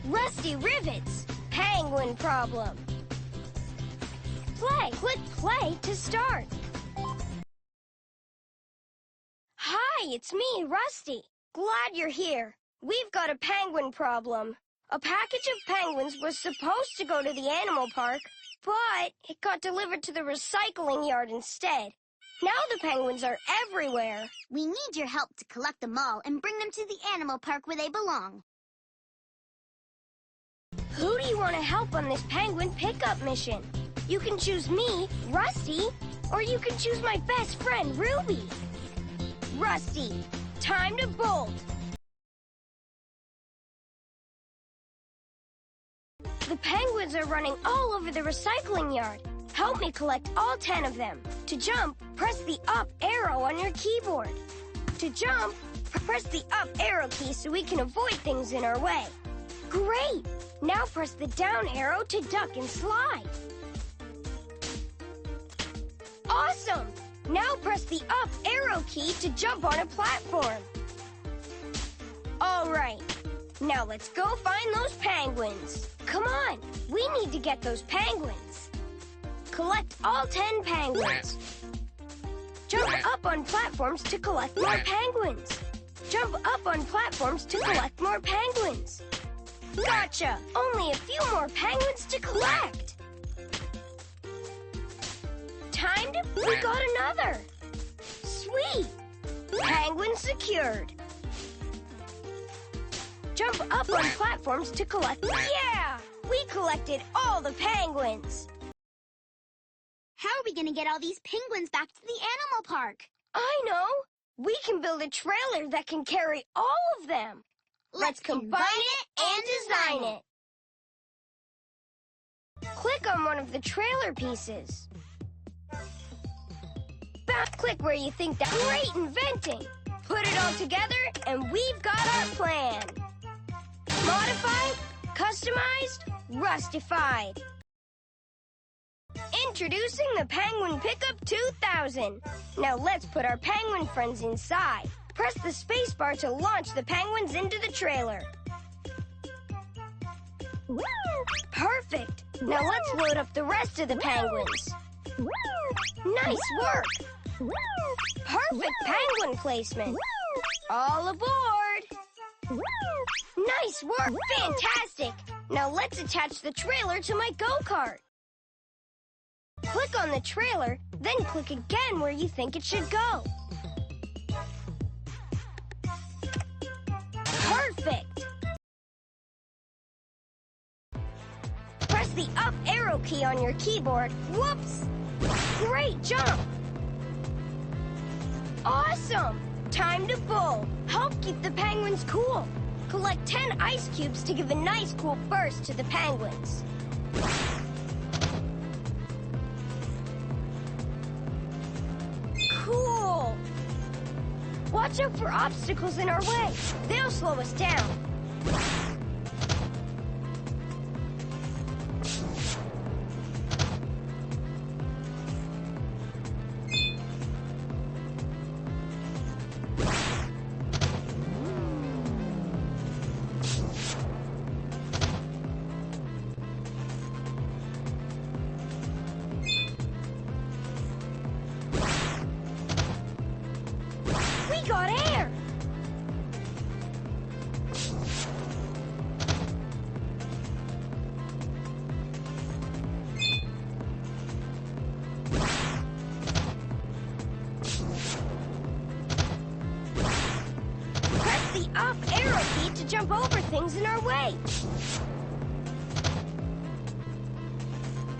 Rusty Rivets, penguin problem. Play. Click play to start. Hi, it's me, Rusty. Glad you're here. We've got a penguin problem. A package of penguins was supposed to go to the animal park, but it got delivered to the recycling yard instead. Now the penguins are everywhere. We need your help to collect them all and bring them to the animal park where they belong. Who do you want to help on this penguin pickup mission? You can choose me, Rusty, or you can choose my best friend, Ruby. Rusty, time to bolt. The penguins are running all over the recycling yard. Help me collect all 10 of them. To jump, press the up arrow on your keyboard. To jump, press the up arrow key so we can avoid things in our way. Great! Now press the down arrow to duck and slide. Awesome! Now press the up arrow key to jump on a platform. All right. Now let's go find those penguins. Come on, we need to get those penguins. Collect all 10 penguins. Jump up on platforms to collect more penguins. Jump up on platforms to collect more penguins. Gotcha! Only a few more penguins to collect. We got another. Sweet! Penguin secured. Jump up on platforms to collect. Yeah! We collected all the penguins. How are we going to get all these penguins back to the animal park? I know. We can build a trailer that can carry all of them. Let's combine it and design it. Click on one of the trailer pieces. Click where you think that. Great inventing. Put it all together and we've got our plan. Modified, customized, rustified. Introducing the Penguin Pickup 2000. Now let's put our penguin friends inside. Press the spacebar to launch the penguins into the trailer. Perfect. Now let's load up the rest of the penguins. Nice work. Perfect penguin placement. All aboard. Nice work. Fantastic. Now let's attach the trailer to my go-kart. Click on the trailer, then click again where you think it should go. Perfect. Press the up arrow key on your keyboard. Whoops! Great jump! Awesome! Time to bowl. Help keep the penguins cool. Collect 10 ice cubes to give a nice cool burst to the penguins. Cool! Watch out for obstacles in our way. They'll slow us down. We got air! Press the up arrow key to jump over things in our way.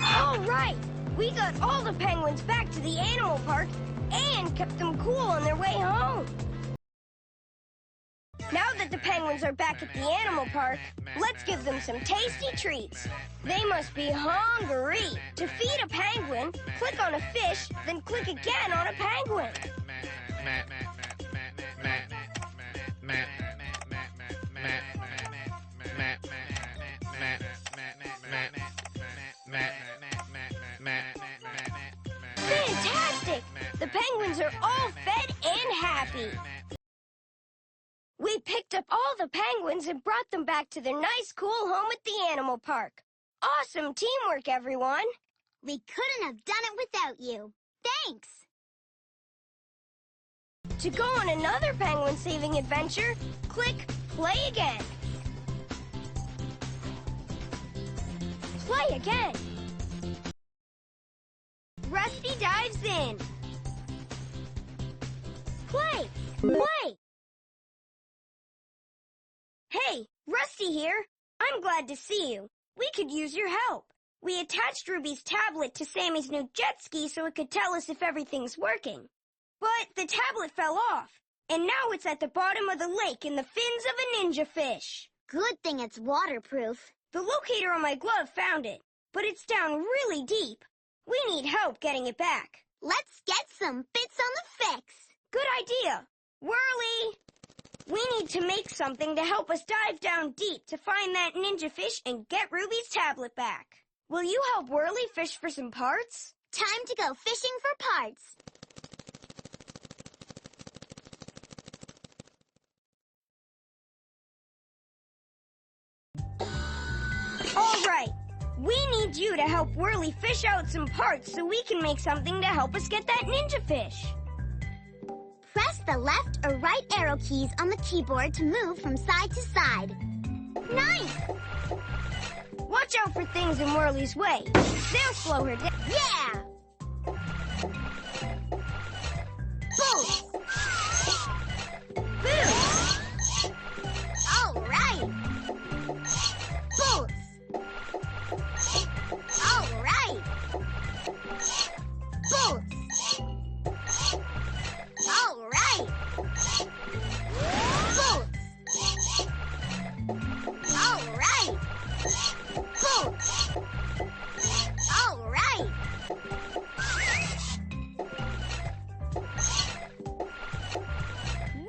All right! We got all the penguins back to the animal park and kept them cool on their way home. Now that the penguins are back at the animal park, let's give them some tasty treats. They must be hungry. To feed a penguin, click on a fish, then click again on a penguin. Fantastic! The penguins are all fed and happy. We picked up all the penguins and brought got them back to their nice, cool home at the animal park. Awesome teamwork, everyone. We couldn't have done it without you. Thanks! To go on another penguin-saving adventure, click Play Again. Play again. Rusty dives in. Play! Play! Hey, Rusty here. I'm glad to see you. We could use your help. We attached Ruby's tablet to Sammy's new jet ski so it could tell us if everything's working. But the tablet fell off, and now it's at the bottom of the lake in the fins of a ninja fish. Good thing it's waterproof. The locator on my glove found it, but it's down really deep. We need help getting it back. Let's get some bits on the fix. Good idea. Whirly! We need to make something to help us dive down deep to find that ninja fish and get Ruby's tablet back. Will you help Whirly fish for some parts? Time to go fishing for parts. All right. We need you to help Whirly fish out some parts so we can make something to help us get that ninja fish. Press the left or right arrow keys on the keyboard to move from side to side. Nice! Watch out for things in Whirly's way. They'll slow her down. Yeah! Boom! Boom! All right! Boom! All right! Boom! All right! Boom! All right! Boom! All right!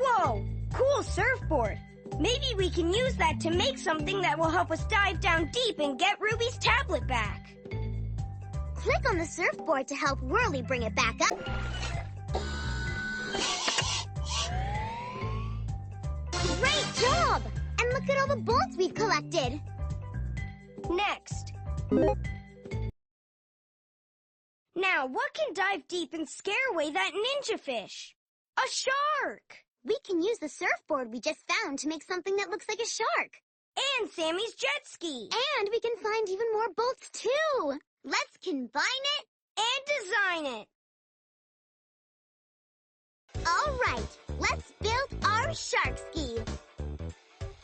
Whoa! Cool surfboard. Maybe we can use that to make something that will help us dive down deep and get Ruby's tablet back. Click on the surfboard to help Whirly bring it back up. Great job! And look at all the bolts we've collected. Next. Now, what can dive deep and scare away that ninja fish? A shark! We can use the surfboard we just found to make something that looks like a shark. And Sammy's jet ski. And we can find even more bolts, too. Let's combine it And design it. All right, let's build our shark ski.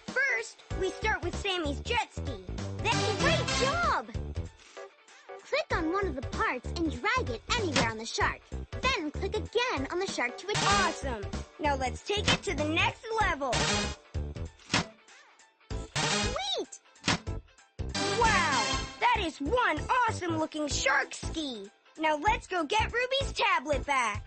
First, we start with Sammy's jet ski. Great job! Click on one of the parts and drag it anywhere on the shark. Then click again on the shark to attach. Awesome. Now let's take it to the next level. Sweet! Wow, that is one awesome-looking shark ski. Now let's go get Ruby's tablet back.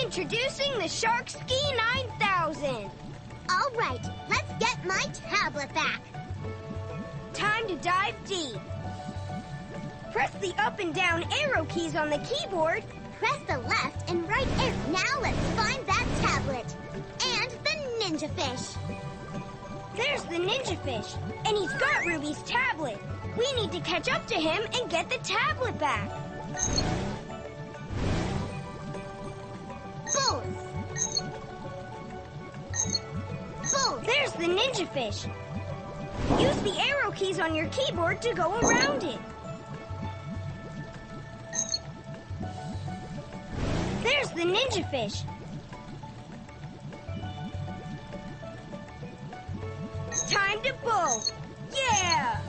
Introducing the Shark Ski 9000. All right, let's get my tablet back. Time to dive deep. Press the up and down arrow keys on the keyboard. Press the left and right arrow. Now let's find that tablet. And the ninja fish. There's the ninja fish, and he's got Ruby's tablet. We need to catch up to him and get the tablet back. Boom! Boom! There's the ninja fish. Use the arrow keys on your keyboard to go around it. There's the ninja fish. Time to pull. Yeah!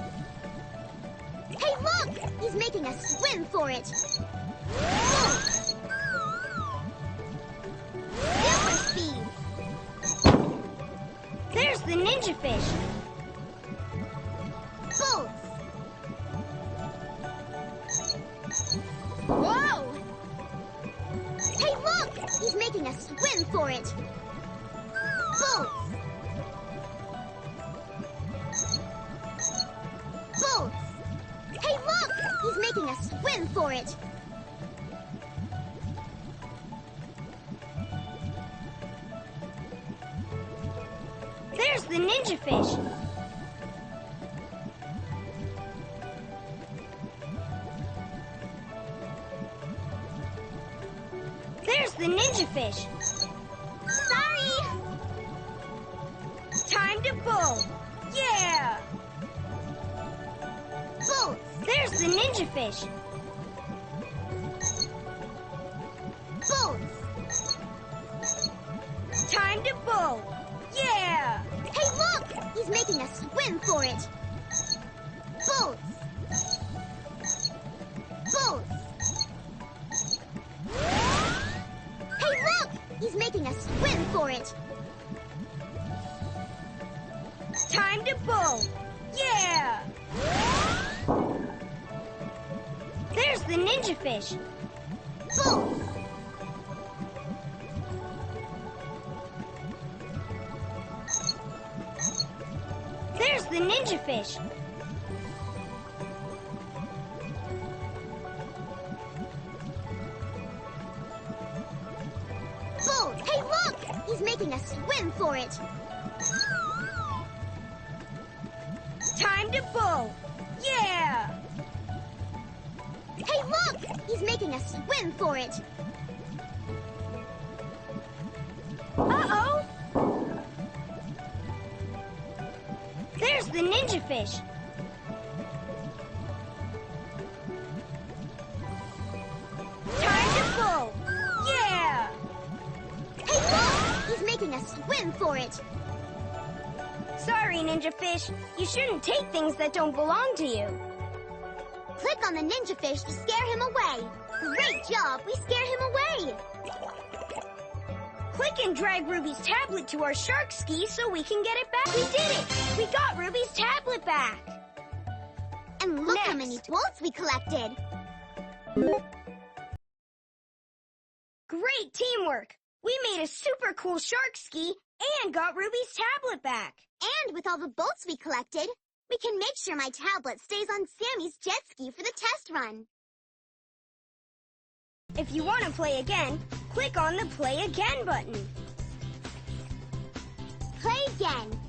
Hey, look! He's making a swim for it. Boom! Super speed. There's the ninja fish. Boom! Whoa! Hey, look! He's making a swim for it. Boom! Boom! Hey, look! He's making a swim for it. There's the ninja fish. There's the ninja fish. Sorry! Time to bull. Yeah! Bolts! There's the ninja fish. Bolts! Time to bull. Yeah! Hey, look! He's making a swim for it. Bolts! Bolts! Hey, look! He's making a swim for it. Time to bull. Yeah! There's the ninja fish. Bolts! There's the ninja fish. Bolts! Hey, look! He's making a swim for it. Time to bull. Yeah! Hey, look! He's making a swim for it. Uh-oh! There's the ninja fish. Time to bull. Yeah! Hey, look! He's making a swim for it. Sorry, ninja fish. You shouldn't take things that don't belong to you. Click on the ninja fish to scare him away. Great job! We scared him away. Click and drag Ruby's tablet to our shark ski so we can get it back. We did it! We got Ruby's tablet back. And look how Next. many bolts we collected. Great teamwork! We made a super cool shark ski and got Ruby's tablet back. And with all the bolts we collected, we can make sure my tablet stays on Sammy's jet ski for the test run. If you want to play again, click on the Play Again button. Play again.